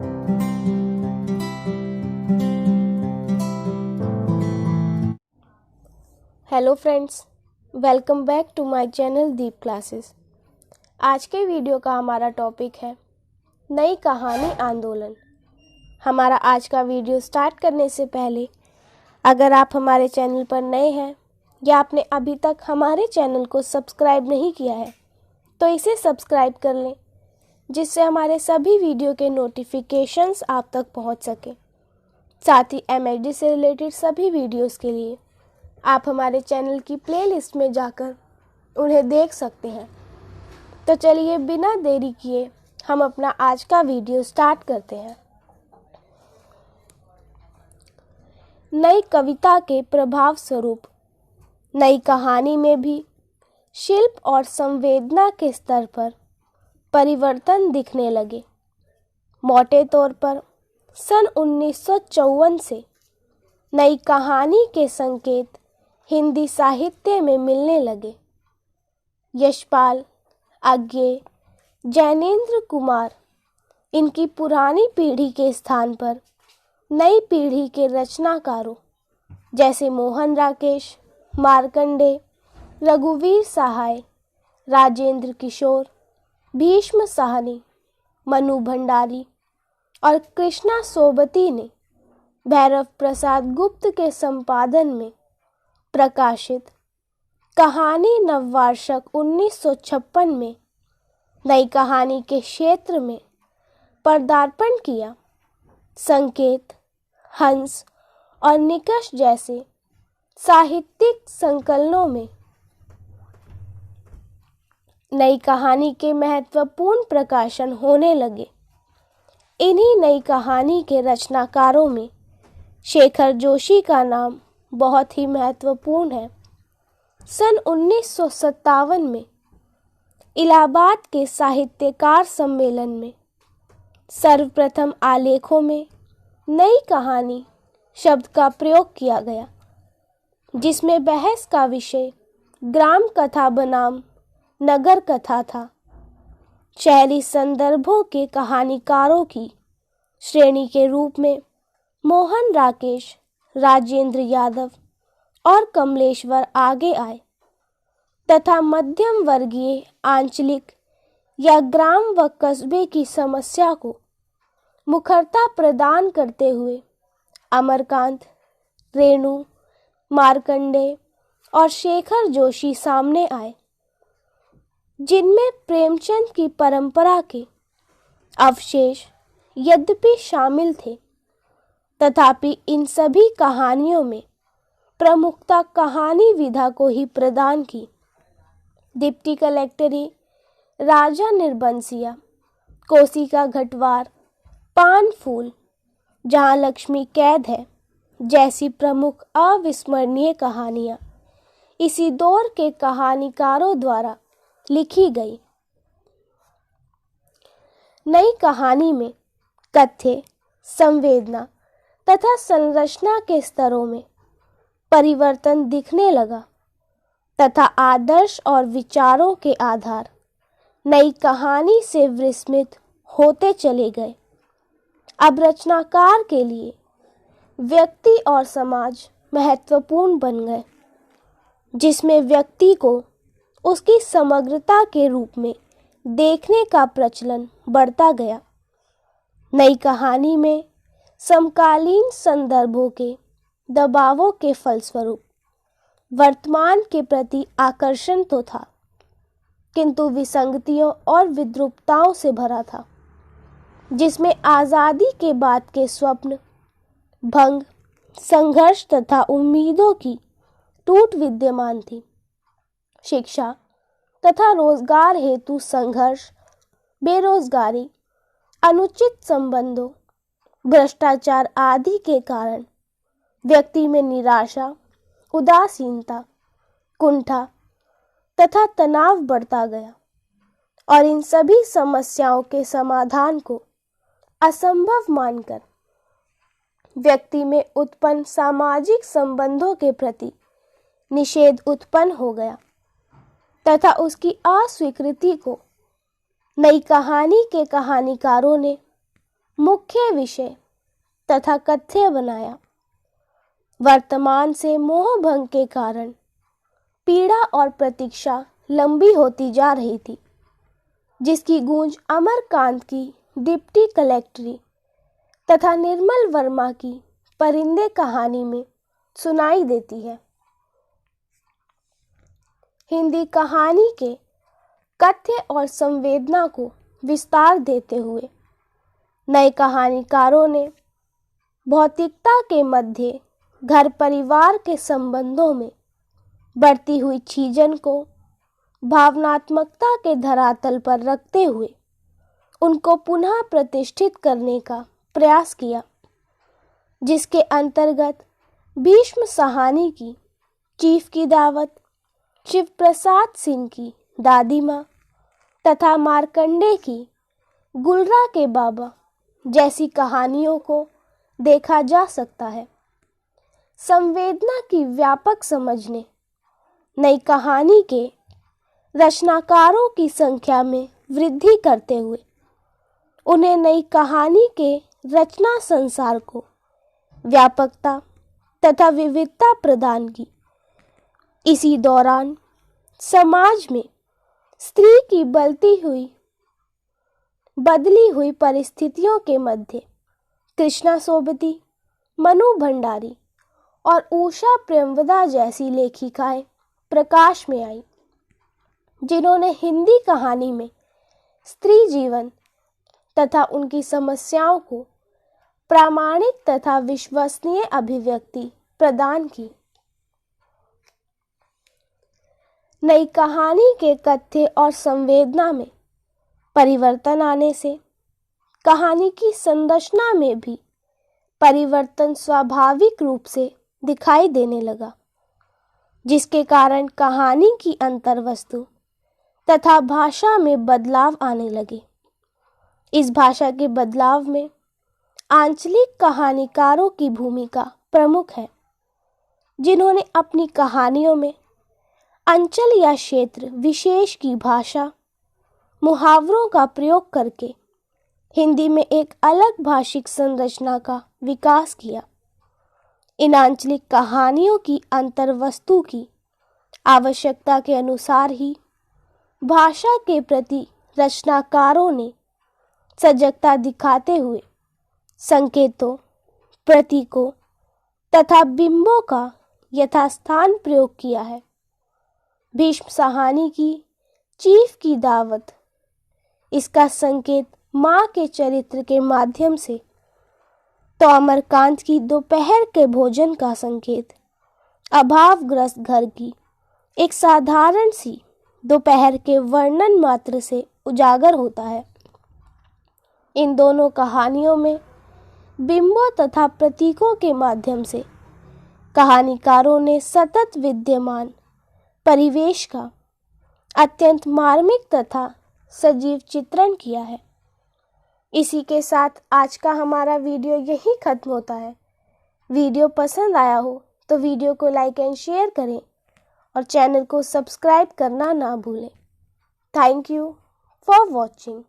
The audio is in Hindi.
Hello friends, welcome back to my channel Deep classes. आज के वीडियो का हमारा टॉपिक है नई कहानी आंदोलन। हमारा आज का वीडियो स्टार्ट करने से पहले अगर आप हमारे चैनल पर नए हैं या आपने अभी तक हमारे चैनल को सब्सक्राइब नहीं किया है तो इसे सब्सक्राइब कर लें, जिससे हमारे सभी वीडियो के नोटिफिकेशंस आप तक पहुंच सके। साथ ही MHD से रिलेटेड सभी वीडियोस के लिए आप हमारे चैनल की प्लेलिस्ट में जाकर उन्हें देख सकते हैं। तो चलिए बिना देरी किए हम अपना आज का वीडियो स्टार्ट करते हैं। नई कविता के प्रभाव स्वरूप नई कहानी में भी शिल्प और संवेदना के स्तर पर परिवर्तन दिखने लगे। मोटे तौर पर सन 1954 से नई कहानी के संकेत हिंदी साहित्य में मिलने लगे। यशपाल, अज्ञे, जैनेन्द्र कुमार इनकी पुरानी पीढ़ी के स्थान पर नई पीढ़ी के रचनाकारों जैसे मोहन राकेश, मार्कंडे, रघुवीर सहाय, राजेंद्र किशोर, भीष्म साहनी, मनु भंडारी और कृष्णा सोबती ने भैरव प्रसाद गुप्त के संपादन में प्रकाशित कहानी नववार्षिक 1956 में नई कहानी के क्षेत्र में पदार्पण किया। संकेत, हंस और निकष जैसे साहित्यिक संकलनों में नई कहानी के महत्वपूर्ण प्रकाशन होने लगे। इन्हीं नई कहानी के रचनाकारों में शेखर जोशी का नाम बहुत ही महत्वपूर्ण है। सन 1957 में इलाहाबाद के साहित्यकार सम्मेलन में सर्वप्रथम आलेखों में नई कहानी शब्द का प्रयोग किया गया, जिसमें बहस का विषय ग्राम कथा बनाम नगर कथा था। शहरी संदर्भों के कहानीकारों की श्रेणी के रूप में मोहन राकेश, राजेंद्र यादव और कमलेश्वर आगे आए तथा मध्यम वर्गीय आंचलिक या ग्राम व कस्बे की समस्या को मुखरता प्रदान करते हुए अमरकांत, रेणु, मार्कंडे और शेखर जोशी सामने आए, जिनमें प्रेमचंद की परंपरा के अवशेष यद्यपि शामिल थे, तथापि इन सभी कहानियों में प्रमुखता कहानी विधा को ही प्रदान की। डिप्टी कलेक्टरी, राजा निर्बंसिया, कोसी का घटवार, पान फूल, जहाँ लक्ष्मी कैद है जैसी प्रमुख अविस्मरणीय कहानियाँ इसी दौर के कहानीकारों द्वारा लिखी गई। नई कहानी में कथ्य, संवेदना तथा संरचना के स्तरों में परिवर्तन दिखने लगा तथा आदर्श और विचारों के आधार नई कहानी से विस्मृत होते चले गए। अब रचनाकार के लिए व्यक्ति और समाज महत्वपूर्ण बन गए, जिसमें व्यक्ति को उसकी समग्रता के रूप में देखने का प्रचलन बढ़ता गया। नई कहानी में समकालीन संदर्भों के दबावों के फलस्वरूप वर्तमान के प्रति आकर्षण तो था, किंतु विसंगतियों और विद्रूपताओं से भरा था, जिसमें आज़ादी के बाद के स्वप्न, भंग, संघर्ष तथा उम्मीदों की टूट विद्यमान थी। शिक्षा तथा रोजगार हेतु संघर्ष, बेरोजगारी, अनुचित संबंधों, भ्रष्टाचार आदि के कारण व्यक्ति में निराशा, उदासीनता, कुंठा तथा तनाव बढ़ता गया और इन सभी समस्याओं के समाधान को असंभव मानकर व्यक्ति में उत्पन्न सामाजिक संबंधों के प्रति निषेध उत्पन्न हो गया तथा उसकी अस्वीकृति को नई कहानी के कहानीकारों ने मुख्य विषय तथा कथ्य बनाया। वर्तमान से मोह भंग के कारण पीड़ा और प्रतीक्षा लंबी होती जा रही थी, जिसकी गूंज अमरकांत की डिप्टी कलेक्टरी तथा निर्मल वर्मा की परिंदे कहानी में सुनाई देती है। हिंदी कहानी के कथ्य और संवेदना को विस्तार देते हुए नए कहानीकारों ने भौतिकता के मध्य घर परिवार के संबंधों में बढ़ती हुई छीजन को भावनात्मकता के धरातल पर रखते हुए उनको पुनः प्रतिष्ठित करने का प्रयास किया, जिसके अंतर्गत भीष्म साहनी की चीफ की दावत, शिव प्रसाद सिंह की दादी माँ तथा मार्कंडे की गुलरा के बाबा जैसी कहानियों को देखा जा सकता है। संवेदना की व्यापक समझ ने नई कहानी के रचनाकारों की संख्या में वृद्धि करते हुए उन्हें नई कहानी के रचना संसार को व्यापकता तथा विविधता प्रदान की। इसी दौरान समाज में स्त्री की बदली हुई परिस्थितियों के मध्य कृष्णा सोबती, मनु भंडारी और उषा प्रेमवदा जैसी लेखिकाएं प्रकाश में आई, जिन्होंने हिंदी कहानी में स्त्री जीवन तथा उनकी समस्याओं को प्रामाणिक तथा विश्वसनीय अभिव्यक्ति प्रदान की। नई कहानी के कथ्य और संवेदना में परिवर्तन आने से कहानी की संरचना में भी परिवर्तन स्वाभाविक रूप से दिखाई देने लगा, जिसके कारण कहानी की अंतर्वस्तु तथा भाषा में बदलाव आने लगे। इस भाषा के बदलाव में आंचलिक कहानीकारों की भूमिका प्रमुख है, जिन्होंने अपनी कहानियों में अंचल या क्षेत्र विशेष की भाषा मुहावरों का प्रयोग करके हिंदी में एक अलग भाषिक संरचना का विकास किया। इन आंचलिक कहानियों की अंतर्वस्तु की आवश्यकता के अनुसार ही भाषा के प्रति रचनाकारों ने सजगता दिखाते हुए संकेतों, प्रतीकों तथा बिंबों का यथास्थान प्रयोग किया है। भीष्म साहनी की चीफ की दावत, इसका संकेत माँ के चरित्र के माध्यम से, तो अमरकांत की दोपहर के भोजन का संकेत अभावग्रस्त घर की एक साधारण सी दोपहर के वर्णन मात्र से उजागर होता है। इन दोनों कहानियों में बिंबों तथा प्रतीकों के माध्यम से कहानीकारों ने सतत विद्यमान परिवेश का अत्यंत मार्मिक तथा सजीव चित्रण किया है। इसी के साथ आज का हमारा वीडियो यही खत्म होता है। वीडियो पसंद आया हो तो वीडियो को लाइक एंड शेयर करें और चैनल को सब्सक्राइब करना ना भूलें। Thank you for watching.